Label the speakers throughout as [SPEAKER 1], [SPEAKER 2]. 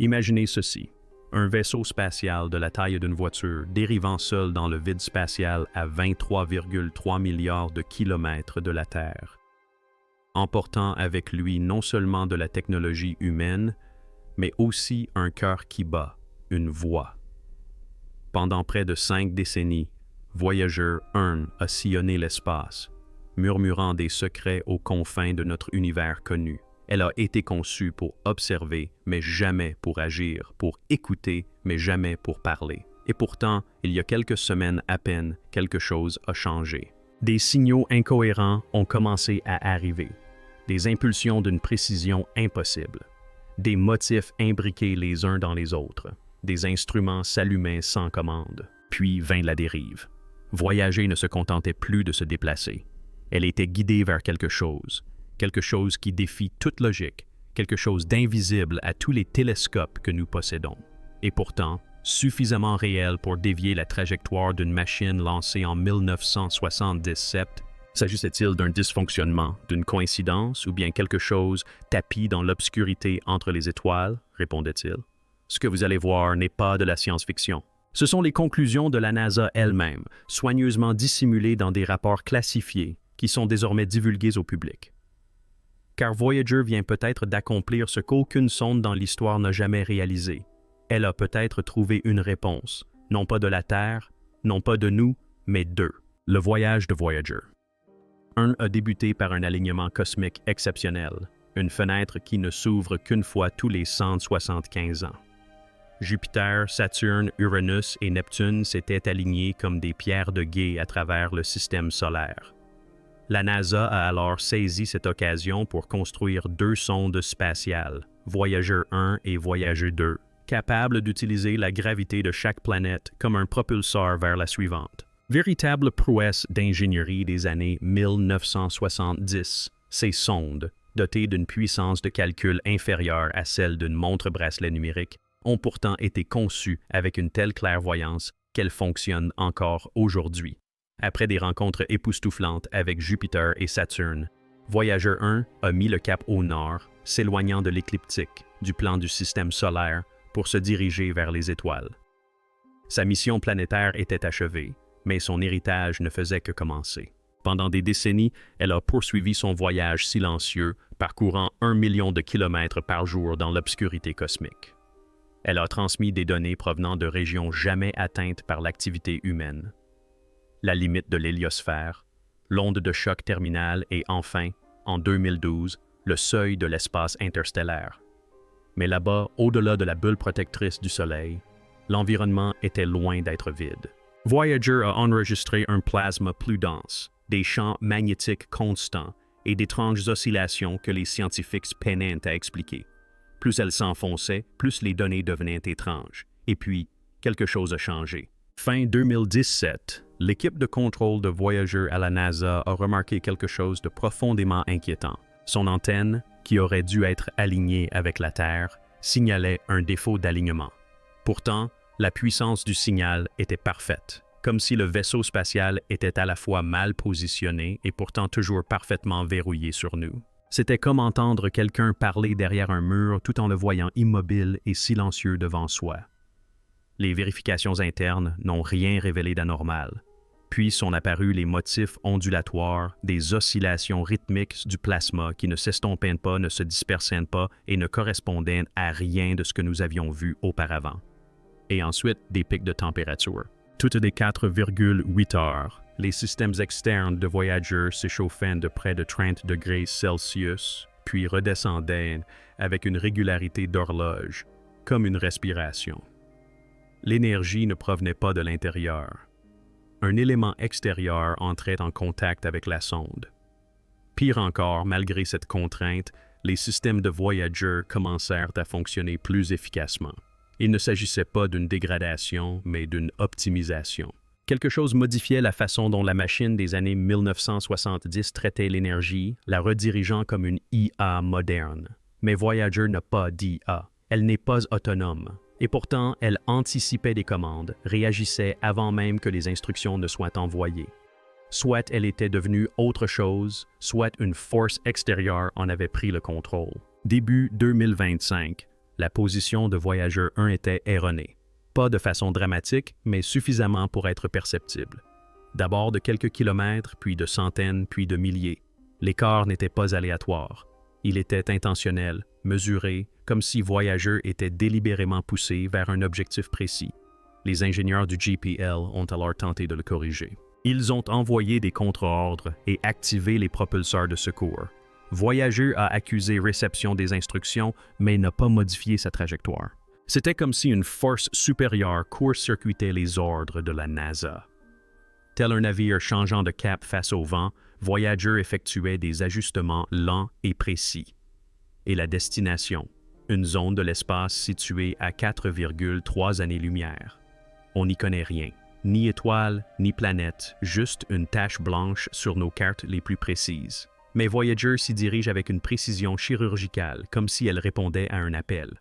[SPEAKER 1] Imaginez ceci. Un vaisseau spatial de la taille d'une voiture dérivant seul dans le vide spatial à 23,3 milliards de kilomètres de la Terre, emportant avec lui non seulement de la technologie humaine, mais aussi un cœur qui bat, une voix. Pendant près de 5 décennies, Voyager 1 a sillonné l'espace, murmurant des secrets aux confins de notre univers connu. Elle a été conçue pour observer, mais jamais pour agir, pour écouter, mais jamais pour parler. Et pourtant, il y a quelques semaines à peine, quelque chose a changé. Des signaux incohérents ont commencé à arriver, des impulsions d'une précision impossible, des motifs imbriqués les uns dans les autres, des instruments s'allumaient sans commande, puis vint la dérive. Voyager ne se contentait plus de se déplacer. Elle était guidée vers quelque chose qui défie toute logique, quelque chose d'invisible à tous les télescopes que nous possédons. Et pourtant, suffisamment réel pour dévier la trajectoire d'une machine lancée en 1977. S'agissait-il d'un dysfonctionnement, d'une coïncidence ou bien quelque chose tapi dans l'obscurité entre les étoiles, répondait-il. Ce que vous allez voir n'est pas de la science-fiction. Ce sont les conclusions de la NASA elle-même, soigneusement dissimulées dans des rapports classifiés qui sont désormais divulgués au public. Car Voyager vient peut-être d'accomplir ce qu'aucune sonde dans l'histoire n'a jamais réalisé. Elle a peut-être trouvé une réponse, non pas de la Terre, non pas de nous, mais d'eux. Le voyage de Voyager. 1 a débuté par un alignement cosmique exceptionnel, une fenêtre qui ne s'ouvre qu'une fois tous les 175 ans. Jupiter, Saturne, Uranus et Neptune s'étaient alignés comme des pierres de gué à travers le système solaire. La NASA a alors saisi cette occasion pour construire 2 sondes spatiales, Voyager 1 et Voyager 2, capables d'utiliser la gravité de chaque planète comme un propulseur vers la suivante. Véritable prouesse d'ingénierie des années 1970, ces sondes, dotées d'une puissance de calcul inférieure à celle d'une montre-bracelet numérique, ont pourtant été conçues avec une telle clairvoyance qu'elles fonctionnent encore aujourd'hui. Après des rencontres époustouflantes avec Jupiter et Saturne, Voyager 1 a mis le cap au nord, s'éloignant de l'écliptique, du plan du système solaire, pour se diriger vers les étoiles. Sa mission planétaire était achevée, mais son héritage ne faisait que commencer. Pendant des décennies, elle a poursuivi son voyage silencieux, parcourant 1 million de kilomètres par jour dans l'obscurité cosmique. Elle a transmis des données provenant de régions jamais atteintes par l'activité humaine. La limite de l'héliosphère, l'onde de choc terminale et enfin, en 2012, le seuil de l'espace interstellaire. Mais là-bas, au-delà de la bulle protectrice du Soleil, l'environnement était loin d'être vide. Voyager a enregistré un plasma plus dense, des champs magnétiques constants et d'étranges oscillations que les scientifiques peinaient à expliquer. Plus elle s'enfonçait, plus les données devenaient étranges. Et puis, quelque chose a changé. Fin 2017, l'équipe de contrôle de Voyager à la NASA a remarqué quelque chose de profondément inquiétant. Son antenne, qui aurait dû être alignée avec la Terre, signalait un défaut d'alignement. Pourtant, la puissance du signal était parfaite, comme si le vaisseau spatial était à la fois mal positionné et pourtant toujours parfaitement verrouillé sur nous. C'était comme entendre quelqu'un parler derrière un mur tout en le voyant immobile et silencieux devant soi. Les vérifications internes n'ont rien révélé d'anormal. Puis sont apparus les motifs ondulatoires, des oscillations rythmiques du plasma qui ne s'estompaient pas, ne se dispersaient pas et ne correspondaient à rien de ce que nous avions vu auparavant. Et ensuite, des pics de température. Toutes les 4,8 heures, les systèmes externes de Voyager s'échauffaient de près de 30 degrés Celsius, puis redescendaient avec une régularité d'horloge, comme une respiration. L'énergie ne provenait pas de l'intérieur. Un élément extérieur entrait en contact avec la sonde. Pire encore, malgré cette contrainte, les systèmes de Voyager commencèrent à fonctionner plus efficacement. Il ne s'agissait pas d'une dégradation, mais d'une optimisation. Quelque chose modifiait la façon dont la machine des années 1970 traitait l'énergie, la redirigeant comme une IA moderne. Mais Voyager n'a pas d'IA. Elle n'est pas autonome. Et pourtant, elle anticipait des commandes, réagissait avant même que les instructions ne soient envoyées. Soit elle était devenue autre chose, soit une force extérieure en avait pris le contrôle. Début 2025, La position de Voyager 1 était erronée. Pas de façon dramatique, mais suffisamment pour être perceptible. D'abord de quelques kilomètres, puis de centaines, puis de milliers. L'écart n'était pas aléatoire. Il était intentionnel, mesuré, comme si Voyager était délibérément poussé vers un objectif précis. Les ingénieurs du JPL ont alors tenté de le corriger. Ils ont envoyé des contre-ordres et activé les propulseurs de secours. Voyager a accusé réception des instructions, mais n'a pas modifié sa trajectoire. C'était comme si une force supérieure court-circuitait les ordres de la NASA. Tel un navire changeant de cap face au vent, Voyager effectuait des ajustements lents et précis. Et la destination, une zone de l'espace située à 4,3 années-lumière. On n'y connaît rien, ni étoile, ni planète, juste une tache blanche sur nos cartes les plus précises. Mais Voyager s'y dirige avec une précision chirurgicale, comme si elle répondait à un appel.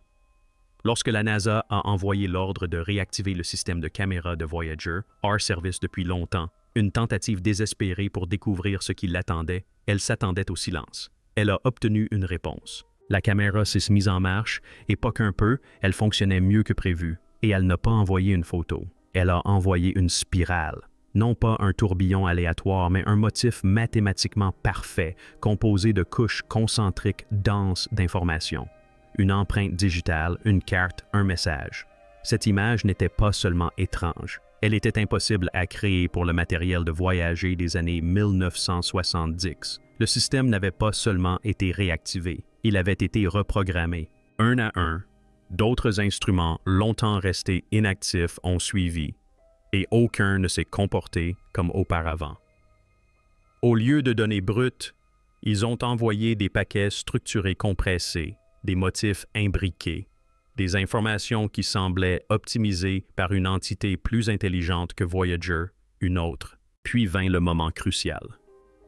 [SPEAKER 1] Lorsque la NASA a envoyé l'ordre de réactiver le système de caméra de Voyager, hors service depuis longtemps, une tentative désespérée pour découvrir ce qui l'attendait, elle s'attendait au silence. Elle a obtenu une réponse. La caméra s'est mise en marche, et pas qu'un peu, elle fonctionnait mieux que prévu, et elle n'a pas envoyé une photo. Elle a envoyé une spirale. Non pas un tourbillon aléatoire, mais un motif mathématiquement parfait, composé de couches concentriques denses d'informations. Une empreinte digitale, une carte, un message. Cette image n'était pas seulement étrange. Elle était impossible à créer pour le matériel de Voyager des années 1970. Le système n'avait pas seulement été réactivé, il avait été reprogrammé. Un à un, d'autres instruments longtemps restés inactifs ont suivi, et aucun ne s'est comporté comme auparavant. Au lieu de données brutes, ils ont envoyé des paquets structurés compressés, des motifs imbriqués, des informations qui semblaient optimisées par une entité plus intelligente que Voyager, une autre. Puis vint le moment crucial.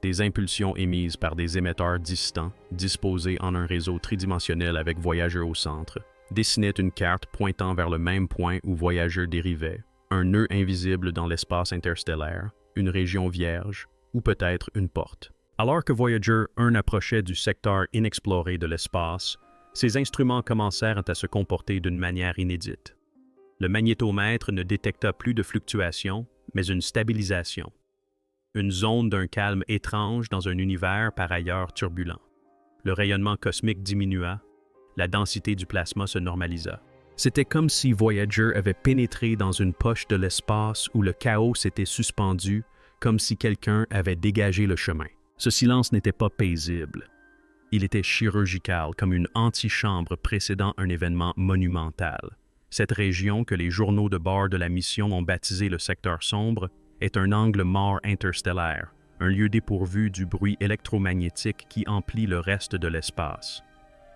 [SPEAKER 1] Des impulsions émises par des émetteurs distants, disposés en un réseau tridimensionnel avec Voyager au centre, dessinaient une carte pointant vers le même point où Voyager dérivait, un nœud invisible dans l'espace interstellaire, une région vierge, ou peut-être une porte. Alors que Voyager 1 approchait du secteur inexploré de l'espace, ces instruments commencèrent à se comporter d'une manière inédite. Le magnétomètre ne détecta plus de fluctuations, mais une stabilisation. Une zone d'un calme étrange dans un univers par ailleurs turbulent. Le rayonnement cosmique diminua, la densité du plasma se normalisa. C'était comme si Voyager avait pénétré dans une poche de l'espace où le chaos s'était suspendu, comme si quelqu'un avait dégagé le chemin. Ce silence n'était pas paisible. Il était chirurgical, comme une antichambre précédant un événement monumental. Cette région que les journaux de bord de la mission ont baptisé le secteur sombre est un angle mort interstellaire, un lieu dépourvu du bruit électromagnétique qui emplit le reste de l'espace.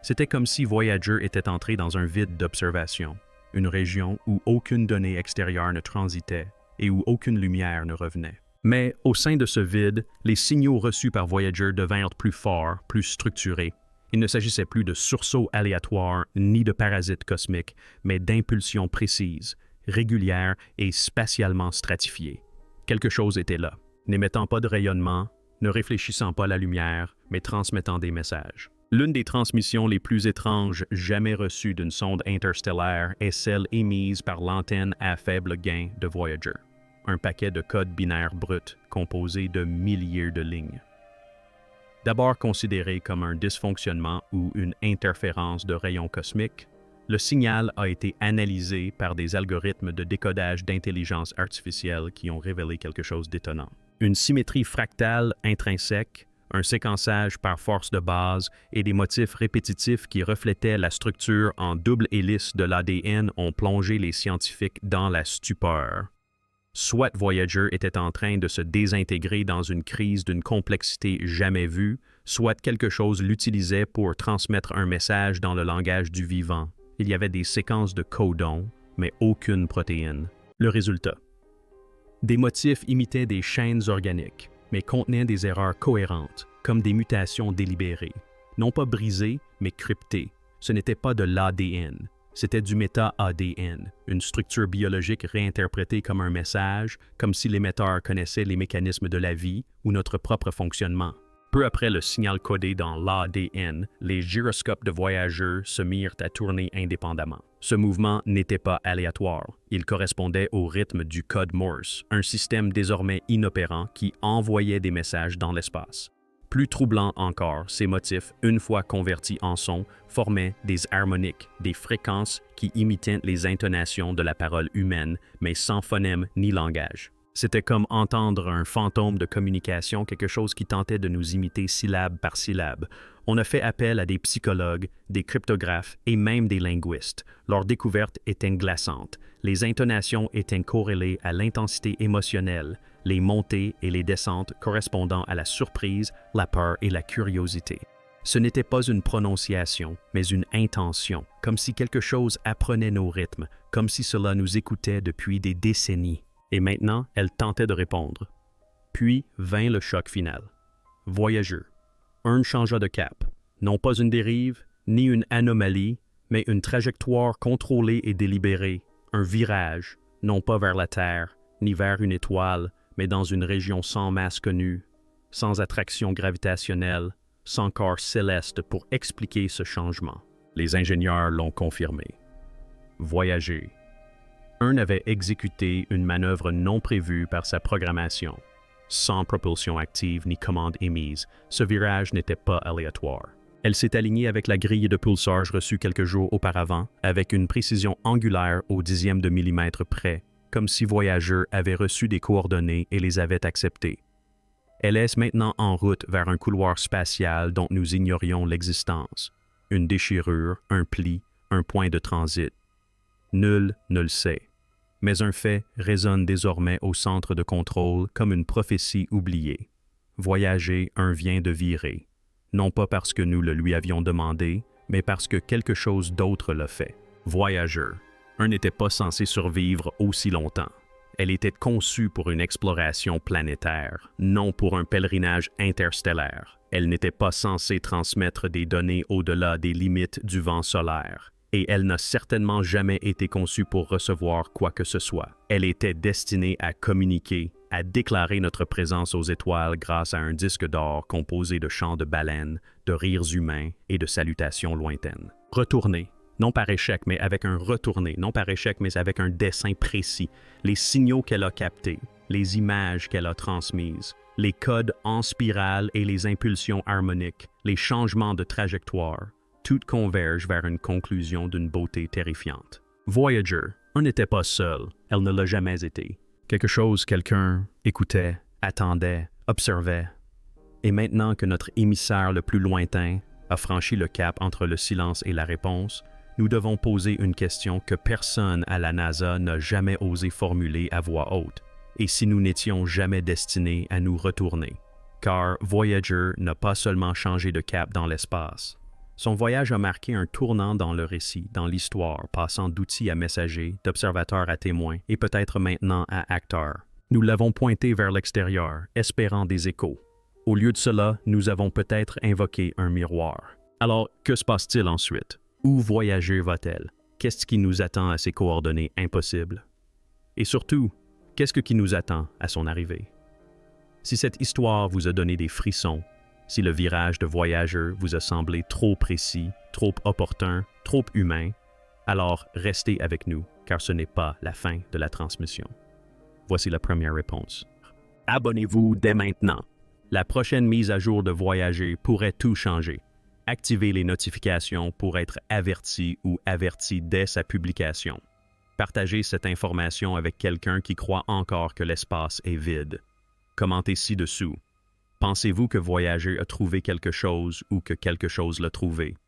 [SPEAKER 1] C'était comme si Voyager était entré dans un vide d'observation, une région où aucune donnée extérieure ne transitait et où aucune lumière ne revenait. Mais au sein de ce vide, les signaux reçus par Voyager devinrent plus forts, plus structurés. Il ne s'agissait plus de sursauts aléatoires ni de parasites cosmiques, mais d'impulsions précises, régulières et spatialement stratifiées. Quelque chose était là, n'émettant pas de rayonnement, ne réfléchissant pas la lumière, mais transmettant des messages. L'une des transmissions les plus étranges jamais reçues d'une sonde interstellaire est celle émise par l'antenne à faible gain de Voyager. Un paquet de codes binaires bruts composé de milliers de lignes. D'abord considéré comme un dysfonctionnement ou une interférence de rayons cosmiques, le signal a été analysé par des algorithmes de décodage d'intelligence artificielle qui ont révélé quelque chose d'étonnant. Une symétrie fractale intrinsèque, un séquençage par force de base et des motifs répétitifs qui reflétaient la structure en double hélice de l'ADN ont plongé les scientifiques dans la stupeur. Soit Voyager était en train de se désintégrer dans une crise d'une complexité jamais vue, soit quelque chose l'utilisait pour transmettre un message dans le langage du vivant. Il y avait des séquences de codons, mais aucune protéine. Le résultat. Des motifs imitaient des chaînes organiques, mais contenaient des erreurs cohérentes, comme des mutations délibérées. Non pas brisées, mais cryptées. Ce n'était pas de l'ADN. C'était du méta-ADN, une structure biologique réinterprétée comme un message, comme si l'émetteur connaissait les mécanismes de la vie ou notre propre fonctionnement. Peu après le signal codé dans l'ADN, les gyroscopes de voyageurs se mirent à tourner indépendamment. Ce mouvement n'était pas aléatoire, il correspondait au rythme du code Morse, un système désormais inopérant qui envoyait des messages dans l'espace. Plus troublant encore, ces motifs, une fois convertis en son, formaient des harmoniques, des fréquences qui imitaient les intonations de la parole humaine, mais sans phonème ni langage. C'était comme entendre un fantôme de communication, quelque chose qui tentait de nous imiter syllabe par syllabe. On a fait appel à des psychologues, des cryptographes et même des linguistes. Leur découverte était glaçante. Les intonations étaient corrélées à l'intensité émotionnelle, les montées et les descentes correspondant à la surprise, la peur et la curiosité. Ce n'était pas une prononciation, mais une intention, comme si quelque chose apprenait nos rythmes, comme si cela nous écoutait depuis des décennies. Et maintenant, elle tentait de répondre. Puis vint le choc final. Voyageur. Un changea de cap. Non pas une dérive, ni une anomalie, mais une trajectoire contrôlée et délibérée. Un virage, non pas vers la Terre, ni vers une étoile, mais dans une région sans masse connue, sans attraction gravitationnelle, sans corps céleste pour expliquer ce changement. Les ingénieurs l'ont confirmé. Voyager. Un avait exécuté une manœuvre non prévue par sa programmation. Sans propulsion active ni commande émise, ce virage n'était pas aléatoire. Elle s'est alignée avec la grille de pulsage reçue quelques jours auparavant, avec une précision angulaire au dixième de millimètre près, comme si Voyager avait reçu des coordonnées et les avait acceptées. Elle est maintenant en route vers un couloir spatial dont nous ignorions l'existence. Une déchirure, un pli, un point de transit. Nul ne le sait. Mais un fait résonne désormais au centre de contrôle comme une prophétie oubliée. Voyager, un vient de virer. Non pas parce que nous le lui avions demandé, mais parce que quelque chose d'autre l'a fait. Voyageur, un n'était pas censé survivre aussi longtemps. Elle était conçue pour une exploration planétaire, non pour un pèlerinage interstellaire. Elle n'était pas censée transmettre des données au-delà des limites du vent solaire. Et elle n'a certainement jamais été conçue pour recevoir quoi que ce soit. Elle était destinée à communiquer, à déclarer notre présence aux étoiles grâce à un disque d'or composé de chants de baleines, de rires humains et de salutations lointaines. Retourner, non par échec, mais avec un retourner, non par échec, mais avec un dessin précis, les signaux qu'elle a captés, les images qu'elle a transmises, les codes en spirale et les impulsions harmoniques, les changements de trajectoire, toutes convergent vers une conclusion d'une beauté terrifiante. Voyager, on n'était pas seul, elle ne l'a jamais été. Quelque chose, quelqu'un, écoutait, attendait, observait. Et maintenant que notre émissaire le plus lointain a franchi le cap entre le silence et la réponse, nous devons poser une question que personne à la NASA n'a jamais osé formuler à voix haute, et si nous n'étions jamais destinés à nous retourner. Car Voyager n'a pas seulement changé de cap dans l'espace. Son voyage a marqué un tournant dans le récit, dans l'histoire, passant d'outil à messager, d'observateur à témoin et peut-être maintenant à acteur. Nous l'avons pointé vers l'extérieur, espérant des échos. Au lieu de cela, nous avons peut-être invoqué un miroir. Alors, que se passe-t-il ensuite? Où Voyager va-t-elle? Qu'est-ce qui nous attend à ces coordonnées impossibles? Et surtout, qu'est-ce qui nous attend à son arrivée? Si cette histoire vous a donné des frissons, si le virage de Voyager vous a semblé trop précis, trop opportun, trop humain, alors restez avec nous, car ce n'est pas la fin de la transmission. Voici la première réponse. Abonnez-vous dès maintenant. La prochaine mise à jour de Voyager pourrait tout changer. Activez les notifications pour être averti ou averti dès sa publication. Partagez cette information avec quelqu'un qui croit encore que l'espace est vide. Commentez ci-dessous. Pensez-vous que Voyager a trouvé quelque chose ou que quelque chose l'a trouvé?